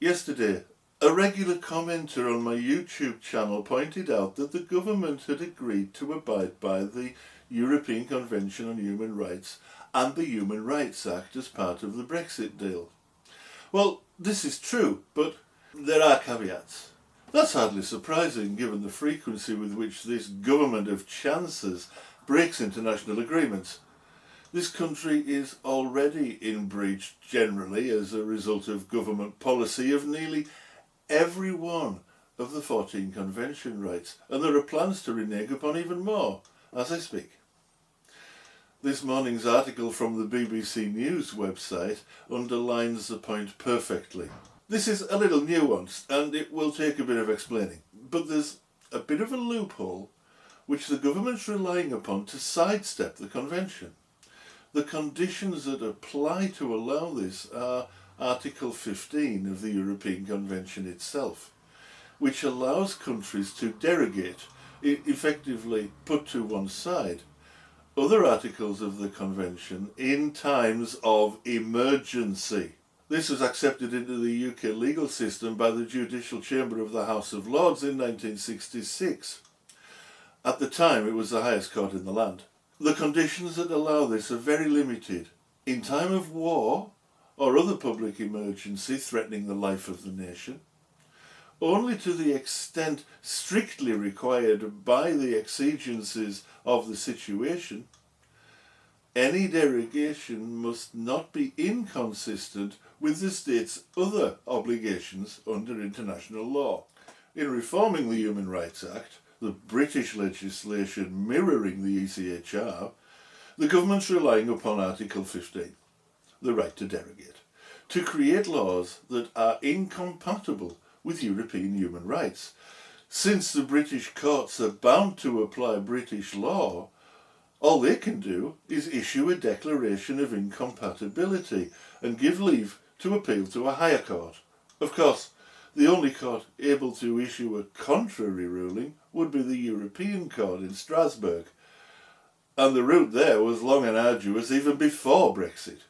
Yesterday, a regular commenter on my YouTube channel pointed out that the government had agreed to abide by the European Convention on Human Rights and the Human Rights Act as part of the Brexit deal. Well, this is true, but there are caveats. That's hardly surprising given the frequency with which this government of chances breaks international agreements. This country is already in breach generally as a result of government policy of nearly every one of the 14 convention rights, and there are plans to renege upon even more as I speak. This morning's article from the BBC News website underlines the point perfectly. This is a little nuanced and it will take a bit of explaining, but there's a bit of a loophole which the government's relying upon to sidestep the convention. The conditions that apply to allow this are Article 15 of the European Convention itself, which allows countries to derogate, effectively put to one side, other articles of the Convention in times of emergency. This was accepted into the UK legal system by the Judicial Chamber of the House of Lords in 1966. At the time, it was the highest court in the land. The conditions that allow this are very limited. In time of war or other public emergency threatening the life of the nation, only to the extent strictly required by the exigencies of the situation, any derogation must not be inconsistent with the state's other obligations under international law. In reforming the Human Rights Act, the British legislation mirroring the ECHR, the government's relying upon Article 15, the right to derogate, to create laws that are incompatible with European human rights. Since the British courts are bound to apply British law, all they can do is issue a declaration of incompatibility and give leave to appeal to a higher court. Of course, the only court able to issue a contrary ruling would be the European Court in Strasbourg, and the route there was long and arduous even before Brexit.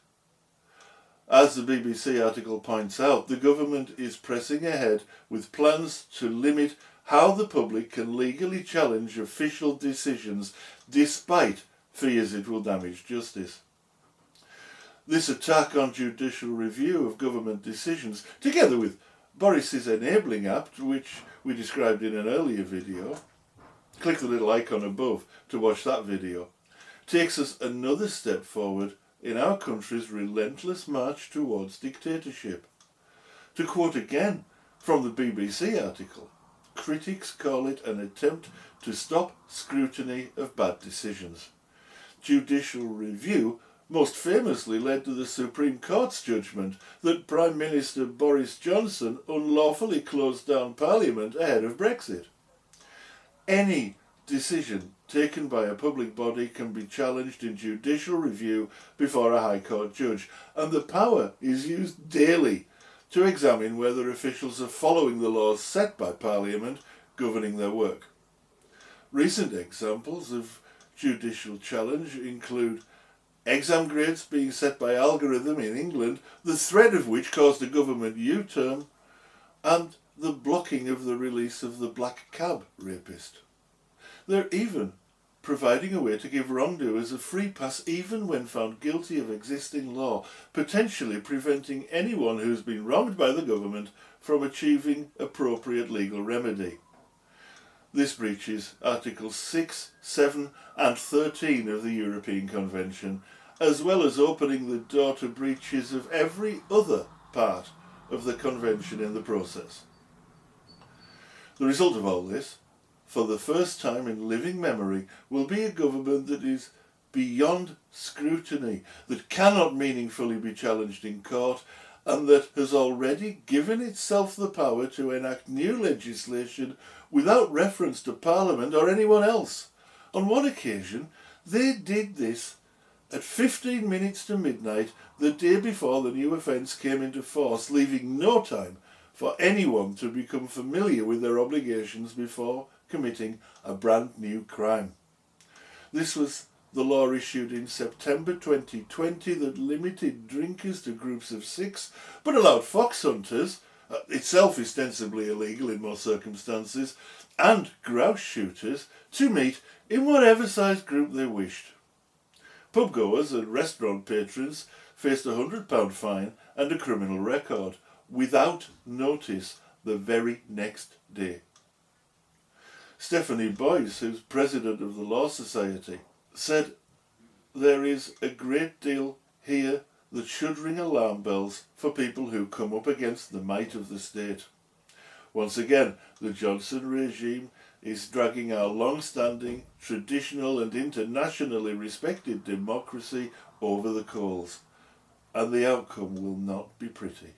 As the BBC article points out, the government is pressing ahead with plans to limit how the public can legally challenge official decisions despite fears it will damage justice. This attack on judicial review of government decisions, together with Boris's Enabling Act, which we described in an earlier video, click the little icon above to watch that video, takes us another step forward in our country's relentless march towards dictatorship. To quote again from the BBC article, critics call it an attempt to stop scrutiny of bad decisions. Judicial review most famously led to the Supreme Court's judgment that Prime Minister Boris Johnson unlawfully closed down Parliament ahead of Brexit. Any decision taken by a public body can be challenged in judicial review before a High Court judge, and the power is used daily to examine whether officials are following the laws set by Parliament governing their work. Recent examples of judicial challenge include exam grades being set by algorithm in England, the threat of which caused a government U-turn, and the blocking of the release of the black cab rapist. They're even providing a way to give wrongdoers a free pass even when found guilty of existing law, potentially preventing anyone who's been wronged by the government from achieving appropriate legal remedy. This breaches Articles 6, 7 and 13 of the European Convention, as well as opening the door to breaches of every other part of the Convention in the process. The result of all this, for the first time in living memory, will be a government that is beyond scrutiny, that cannot meaningfully be challenged in court, and that has already given itself the power to enact new legislation without reference to Parliament or anyone else. On one occasion, they did this at 15 minutes to midnight the day before the new offence came into force, leaving no time for anyone to become familiar with their obligations before committing a brand new crime. This was the law issued in September 2020 that limited drinkers to groups of 6, but allowed fox hunters, itself ostensibly illegal in most circumstances, and grouse shooters to meet in whatever size group they wished. Pubgoers and restaurant patrons faced a £100 fine and a criminal record, without notice, the very next day. Stephanie Boyce, who's president of the Law Society, said, "There is a great deal here that should ring alarm bells for people who come up against the might of the state. Once again, the Johnson regime is dragging our long-standing, traditional and internationally respected democracy over the coals, and the outcome will not be pretty."